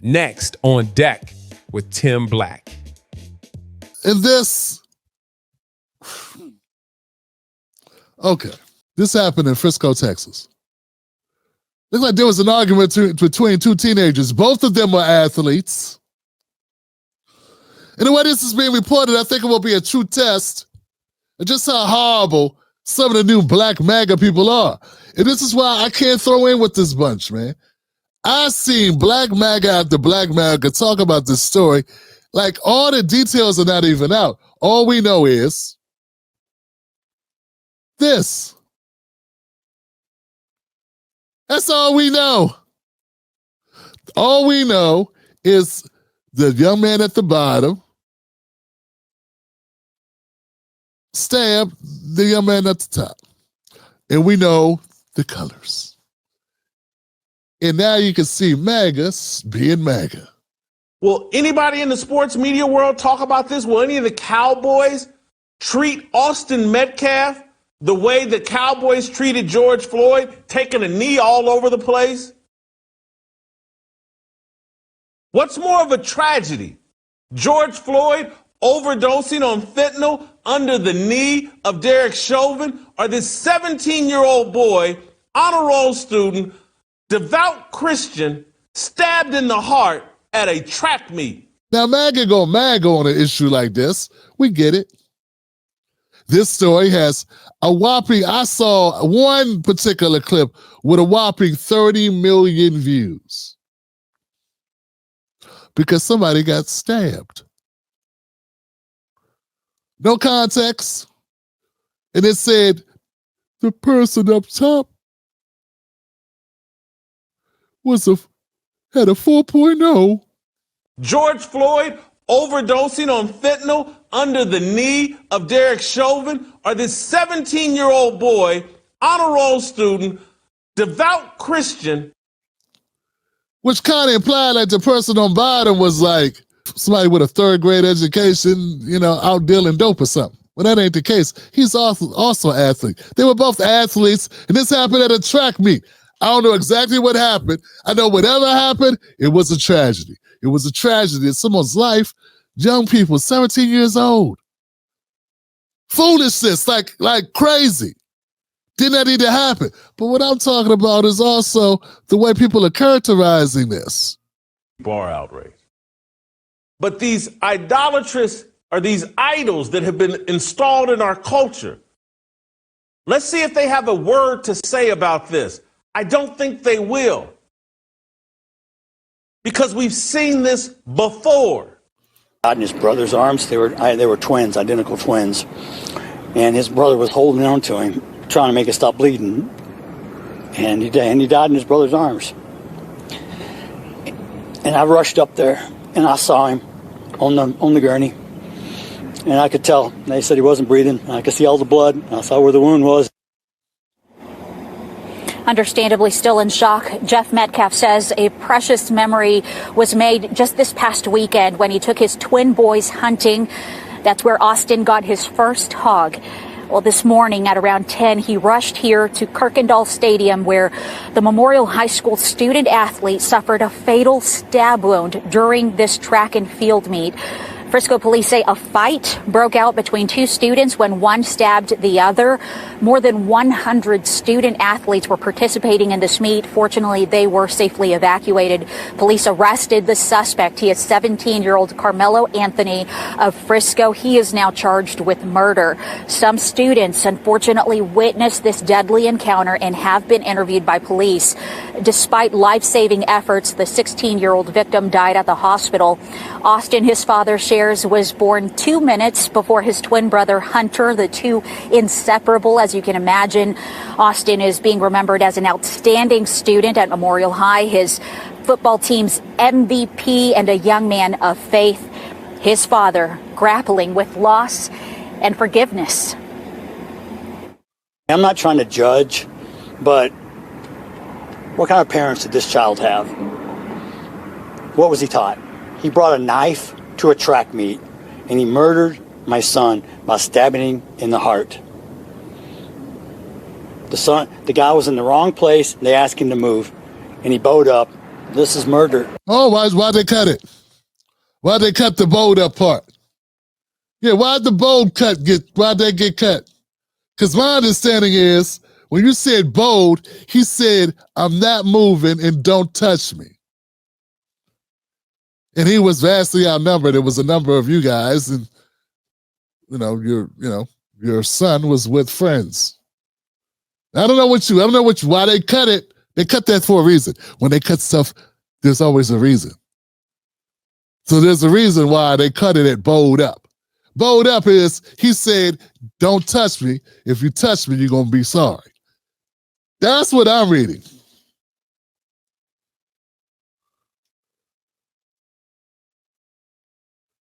Next on Deck with Tim Black. And this, okay, this happened in Frisco, Texas. Looks like there was an argument between two teenagers. Both of them were athletes. And the way this is being reported, I think it will be a true test of just how horrible some of the new black MAGA people are. And this is why I can't throw in with this bunch, man. I've seen black MAGA after black MAGA talk about this story. Like, all the details are not even out. All we know is this. That's all we know. All we know is the young man at the bottom stabbed the young man at the top. And we know the colors. And now you can see MAGA being MAGA. Will anybody in the sports media world talk about this? Will any of the Cowboys treat Austin Metcalf the way the Cowboys treated George Floyd, taking a knee all over the place? What's more of a tragedy? George Floyd overdosing on fentanyl under the knee of Derek Chauvin, or this 17-year-old boy, honor roll student, devout Christian, stabbed in the heart at a track meet? Now, MAGA go MAGA on an issue like this. We get it. This story has a whopping, I saw one particular clip with a whopping 30 million views because somebody got stabbed. No context. And it said the person up top had a 4.0. George Floyd overdosing on fentanyl under the knee of Derek Chauvin, or this 17-year-old boy, honor roll student, devout Christian. Which kind of implied like the person on bottom was like somebody with a third grade education, out dealing dope or something. Well, that ain't the case. He's also an athlete. They were both athletes, and this happened at a track meet. I don't know exactly what happened. I know whatever happened, it was a tragedy. It was a tragedy in someone's life. Young people, 17 years old. Foolishness, like crazy. Did not need to happen. But what I'm talking about is also the way people are characterizing this. Bar outrage. But these idolatrous, or these idols that have been installed in our culture, let's see if they have a word to say about this. I don't think they will. Because we've seen this before. In his brother's arms, they were twins, identical twins. And his brother was holding on to him, trying to make it stop bleeding. And he died in his brother's arms. And I rushed up there, and I saw him on the gurney. And I could tell. They said he wasn't breathing. I could see all the blood. And I saw where the wound was. Understandably still in shock, Jeff Metcalf says a precious memory was made just this past weekend when he took his twin boys hunting. That's where Austin got his first hog. Well, this morning at around 10, he rushed here to Kirkendall Stadium, where the Memorial High School student athlete suffered a fatal stab wound during this track and field meet. Frisco police say a fight broke out between two students when one stabbed the other. More than 100 student athletes were participating in this meet. Fortunately, they were safely evacuated. Police arrested the suspect. He is 17-year-old Carmelo Anthony of Frisco. He is now charged with murder. Some students, unfortunately, witnessed this deadly encounter and have been interviewed by police. Despite life-saving efforts, the 16-year-old victim died at the hospital. Austin, his father, was born 2 minutes before his twin brother Hunter, the two inseparable, as you can imagine. Austin is being remembered as an outstanding student at Memorial High, his football team's MVP, and a young man of faith. His father grappling with loss and forgiveness. I'm not trying to judge, but what kind of parents did this child have? What was he taught? He brought a knife to a track meet, and he murdered my son by stabbing him in the heart. The guy was in the wrong place. They asked him to move, and he bowed up This is murder. Oh, why'd they cut it? Why'd they cut the bold up part? Yeah, why'd the bold why'd they get cut? Because my understanding is, when you said bold, he said, I'm not moving and don't touch me. And he was vastly outnumbered. It was a number of you guys, and your son was with friends. I don't know why they cut it. They cut that for a reason. When they cut stuff, there's always a reason. So there's a reason why they cut it at bold up. Bold up is, he said, don't touch me. If you touch me, you're going to be sorry. That's what I'm reading.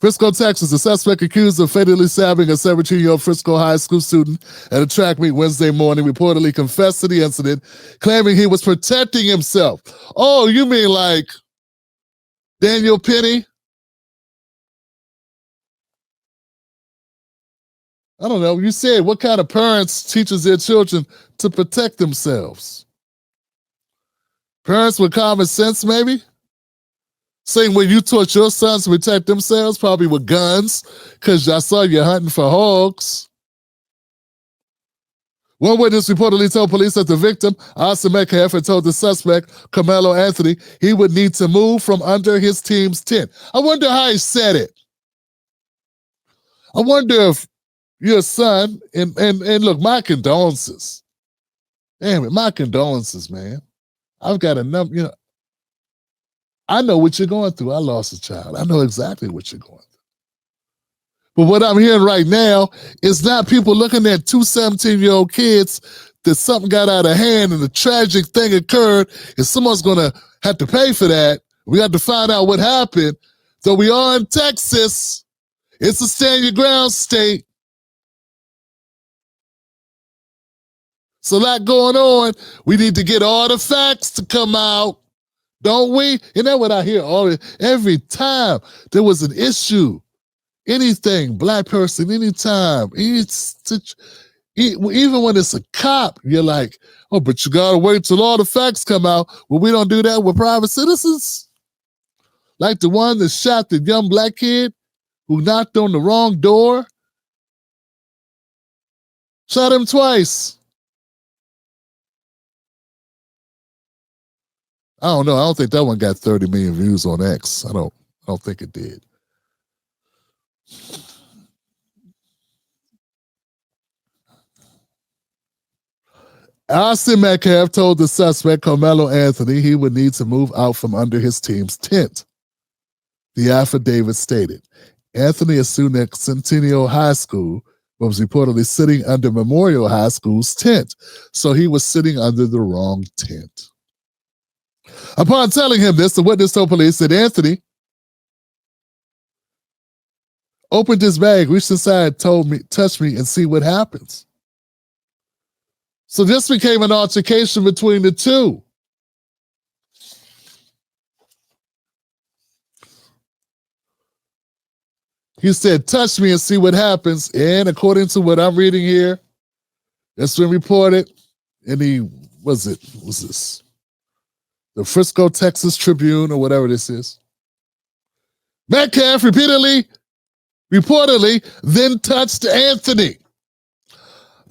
Frisco, Texas, the suspect accused of fatally stabbing a 17-year-old Frisco high school student at a track meet Wednesday morning reportedly confessed to the incident, claiming he was protecting himself. Oh, you mean like Daniel Penny? I don't know. You said, what kind of parents teaches their children to protect themselves? Parents with common sense, maybe? Saying when you taught your sons to protect themselves, probably with guns, because I saw you hunting for hogs. One witness reportedly told police that the victim, Austin Metcalf, had told the suspect, Carmelo Anthony, he would need to move from under his team's tent. I wonder how he said it. I wonder if your son, and look, my condolences. Damn it, my condolences, man. I've got a number, I know what you're going through. I lost a child. I know exactly what you're going through. But what I'm hearing right now is not people looking at two 17-year-old kids that something got out of hand and a tragic thing occurred and someone's going to have to pay for that. We have to find out what happened. So we are in Texas. It's a stand your ground state. It's a lot going on. We need to get all the facts to come out, don't we? Isn't that what I hear every time there was an issue? Anything, black person, anytime, even when it's a cop, you're like, oh, but you gotta wait till all the facts come out. Well, we don't do that with private citizens. Like the one that shot the young black kid who knocked on the wrong door. Shot him twice. I don't know. I don't think that one got 30 million views on X. I don't think it did. Austin Metcalf told the suspect, Carmelo Anthony, he would need to move out from under his team's tent. The affidavit stated, Anthony, a student at Centennial High School, was reportedly sitting under Memorial High School's tent, so he was sitting under the wrong tent. Upon telling him this, the witness told police that Anthony opened his bag, reached inside, told me, touch me and see what happens. So this became an altercation between the two. He said, touch me and see what happens. And according to what I'm reading here, it's been reported in the Frisco, Texas Tribune or whatever this is. Metcalf reportedly then touched Anthony.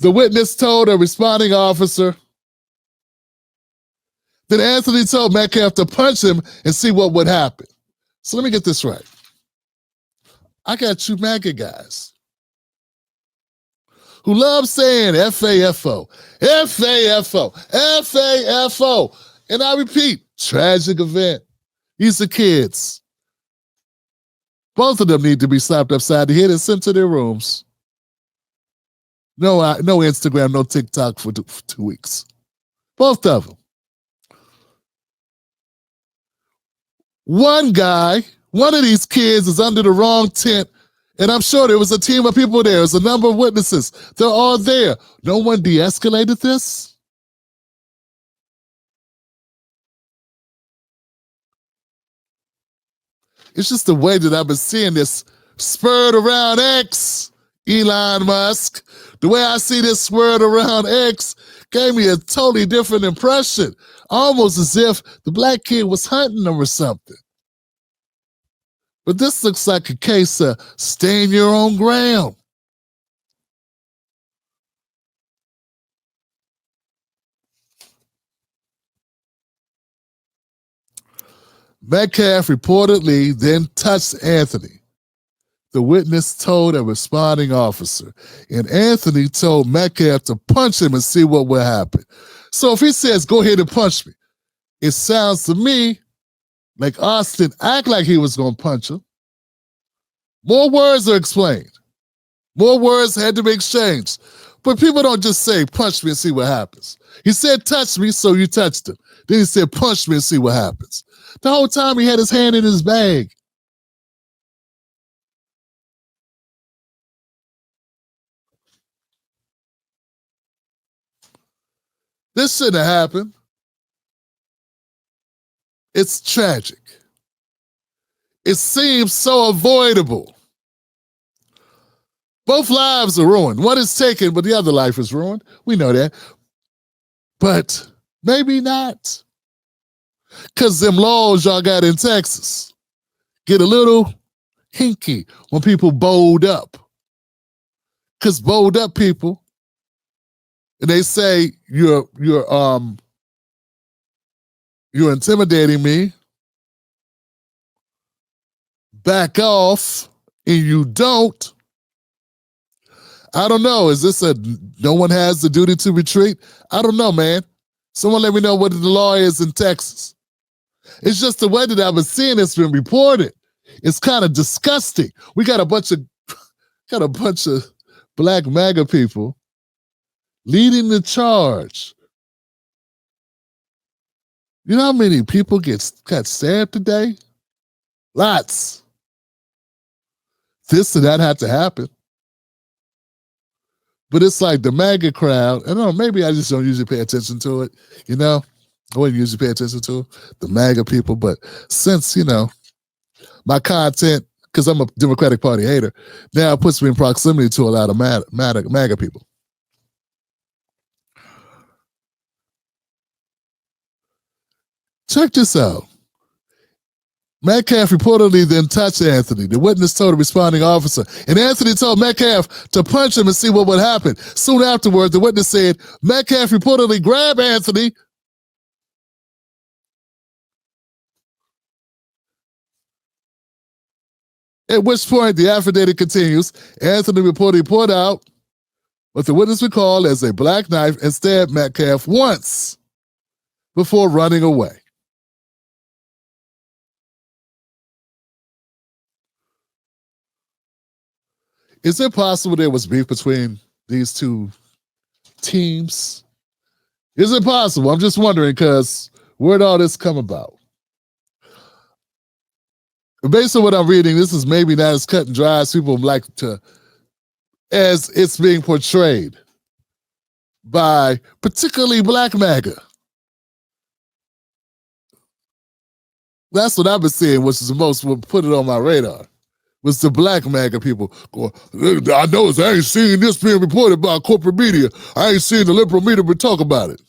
The witness told a responding officer that Anthony told Metcalf to punch him and see what would happen. So let me get this right. I got you MAGA guys who love saying F-A-F-O, F-A-F-O, F-A-F-O. And I repeat, tragic event. These are kids. Both of them need to be slapped upside the head and sent to their rooms. No Instagram, no TikTok for 2 weeks. Both of them. One of these kids is under the wrong tent, and I'm sure there was a team of people there. There's a number of witnesses. They're all there. No one de-escalated this? It's just the way that I've been seeing this spurred around X, Elon Musk. The way I see this swirled around X gave me a totally different impression. almost as if the black kid was hunting them or something. But this looks like a case of stand your own ground. Metcalf reportedly then touched Anthony. The witness told a responding officer, and Anthony told Metcalf to punch him and see what will happen. So if he says, go ahead and punch me, it sounds to me like Austin acted like he was going to punch him. More words are explained. More words had to be exchanged. But people don't just say, punch me and see what happens. He said, touch me, so you touched him. Then he said, punch me and see what happens. The whole time he had his hand in his bag. This shouldn't have happened. It's tragic. It seems so avoidable. Both lives are ruined. One is taken, but the other life is ruined. We know that. But maybe not. Because them laws y'all got in Texas get a little hinky when people bold up. Because bold up people, and they say you're intimidating me, back off, and you don't. I don't know. Is this no one has the duty to retreat? I don't know, man. Someone let me know what the law is in Texas. It's just the way that I've been seeing it's been reported. It's kind of disgusting. We got a bunch of black MAGA people leading the charge. You know how many people got stabbed today? Lots. This and that had to happen. But it's like the MAGA crowd, I don't know, maybe I just don't usually pay attention to it, you know? I wouldn't usually pay attention to the MAGA people, but since, my content, because I'm a Democratic Party hater, now it puts me in proximity to a lot of MAGA people. Check this out. Metcalf reportedly then touched Anthony. The witness told a responding officer, and Anthony told Metcalf to punch him and see what would happen. Soon afterward, the witness said Metcalf reportedly grabbed Anthony at which point the affidavit continues. Anthony reportedly pulled out what the witness recalled as a black knife and stabbed Metcalf once before running away. Is it possible there was beef between these two teams? Is it possible? I'm just wondering, because where'd all this come about? Based on what I'm reading, this is maybe not as cut and dry as people like to, as it's being portrayed by particularly black MAGA. That's what I've been seeing, which is the most what put it on my radar. Was the black MAGA people going, I know I ain't seen this being reported by corporate media. I ain't seen the liberal media talk about it.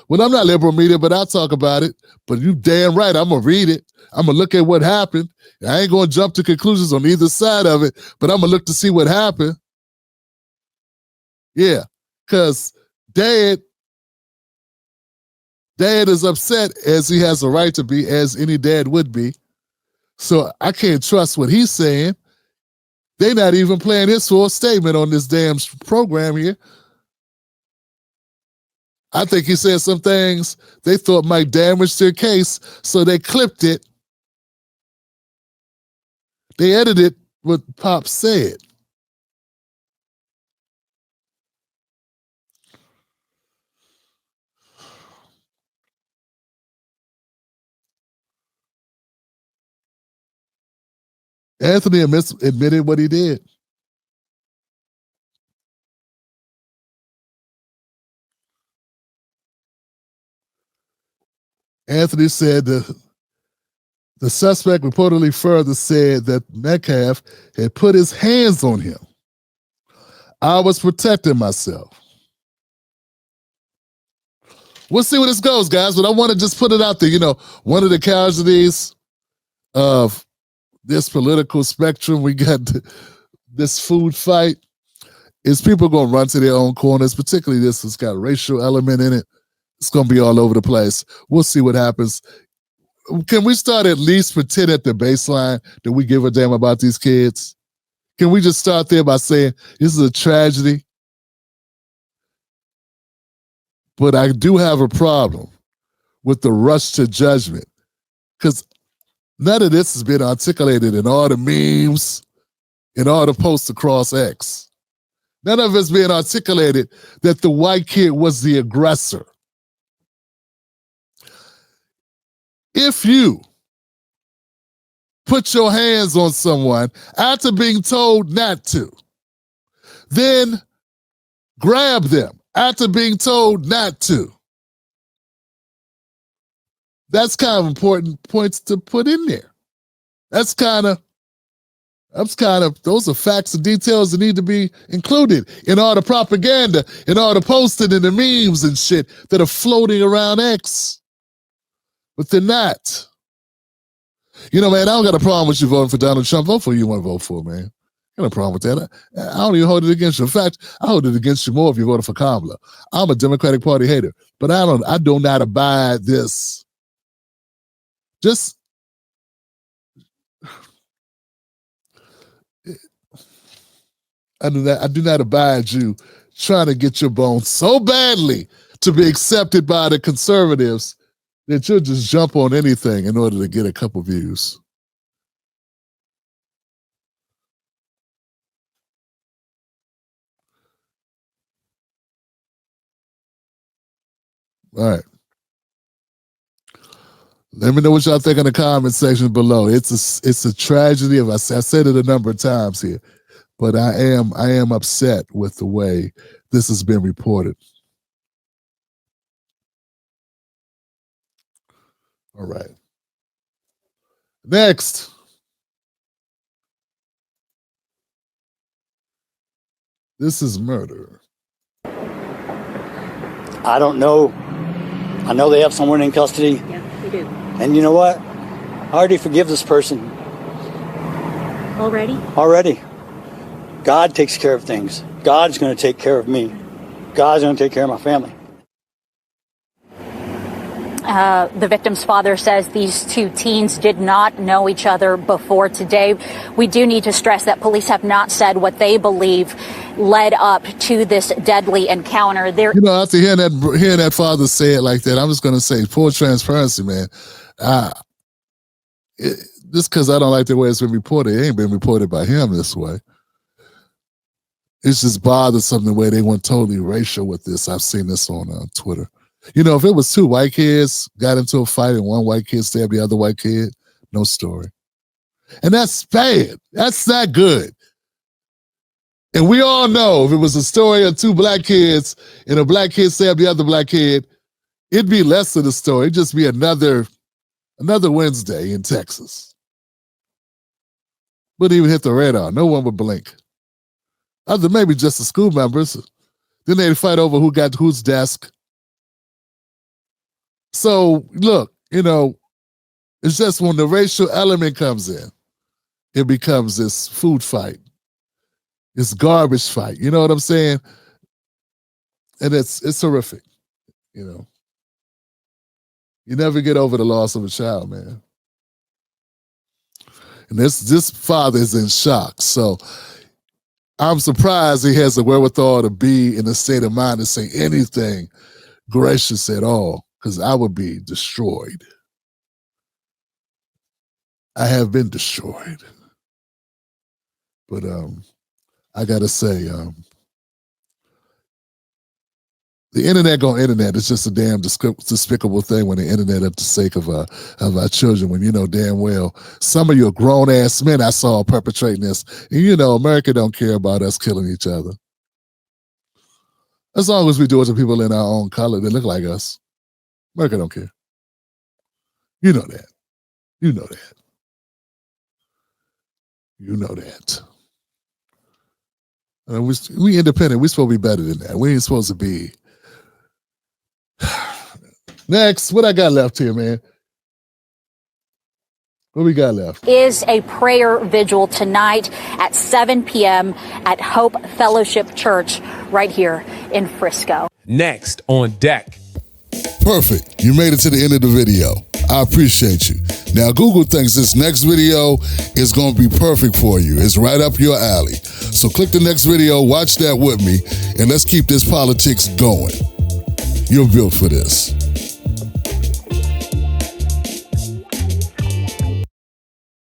Well, I'm not liberal media, but I talk about it. But you damn right, I'm going to read it. I'm going to look at what happened. I ain't going to jump to conclusions on either side of it, but I'm going to look to see what happened. Yeah, because Dad is upset, as he has a right to be, as any dad would be. So I can't trust what he's saying. They're not even playing his full statement on this damn program here. I think he said some things they thought might damage their case, so they clipped it. They edited what Pop said. Anthony admitted what he did. Anthony said the suspect reportedly further said that Metcalf had put his hands on him. I was protecting myself. we'll see where this goes, guys. But I want to just put it out there. One of the casualties of this political spectrum, we got this food fight, is people going to run to their own corners, particularly this has got a racial element in it. It's going to be all over the place. We'll see what happens. Can we start at least pretend at the baseline that we give a damn about these kids? Can we just start there by saying this is a tragedy? But I do have a problem with the rush to judgment because none of this has been articulated in all the memes, in all the posts across X. None of it's being articulated that the white kid was the aggressor. If you put your hands on someone after being told not to, then grab them after being told not to. That's kind of important points to put in there. Those are facts and details that need to be included in all the propaganda, in all the posting and the memes and shit that are floating around X. But they're not. Man, I don't got a problem with you voting for Donald Trump. Vote for who you want to vote for, man. I got no problem with that. I don't even hold it against you. In fact, I hold it against you more if you voted for Kamala. I'm a Democratic Party hater, but I do not abide this. I do not abide you trying to get your bones so badly to be accepted by the conservatives that you'll just jump on anything in order to get a couple views. All right. Let me know what y'all think in the comment section below. It's a tragedy. I said it a number of times here, but I am upset with the way this has been reported. All right. Next. This is murder. I don't know. I know they have someone in custody. Yeah, they do. And you know what? I already forgive this person. Already? Already. God takes care of things. God's going to take care of me. God's going to take care of my family. The victim's father says these two teens did not know each other before today. We do need to stress that police have not said what they believe led up to this deadly encounter. After hearing that father say it like that, I'm just going to say, poor transparency, man. Just because I don't like the way it's been reported, it ain't been reported by him this way. It's just bothersome the way they went totally racial with this. I've seen this on Twitter. If it was two white kids got into a fight and one white kid stabbed the other white kid, no story. And that's bad. That's not good. And we all know if it was a story of two black kids and a black kid stabbed the other black kid, it'd be less of the story. It'd just be another Wednesday in Texas. Wouldn't even hit the radar. No one would blink. Other maybe just the school members. Then they'd fight over who got whose desk. So, look, it's just when the racial element comes in, it becomes this food fight. It's garbage fight. You know what I'm saying? And it's horrific, You never get over the loss of a child, man. And this father is in shock. So I'm surprised he has the wherewithal to be in a state of mind to say anything gracious at all. Because I would be destroyed. I have been destroyed. But I gotta say, the internet going internet is just a damn despicable thing when the internet up the sake of our children, when you know damn well some of your grown ass men I saw perpetrating this. And America don't care about us killing each other. As long as we do it to people in our own color that look like us. America don't care. You know that. You know that. You know that. We independent. We're supposed to be better than that. We ain't supposed to be Next, what I got left here, man? What we got left? Is a prayer vigil tonight at 7 p.m. at Hope Fellowship Church right here in Frisco. Next on deck. Perfect. You made it to the end of the video. I appreciate you. Now, Google thinks this next video is going to be perfect for you. It's right up your alley. So click the next video, watch that with me, and let's keep this politics going. You're built for this.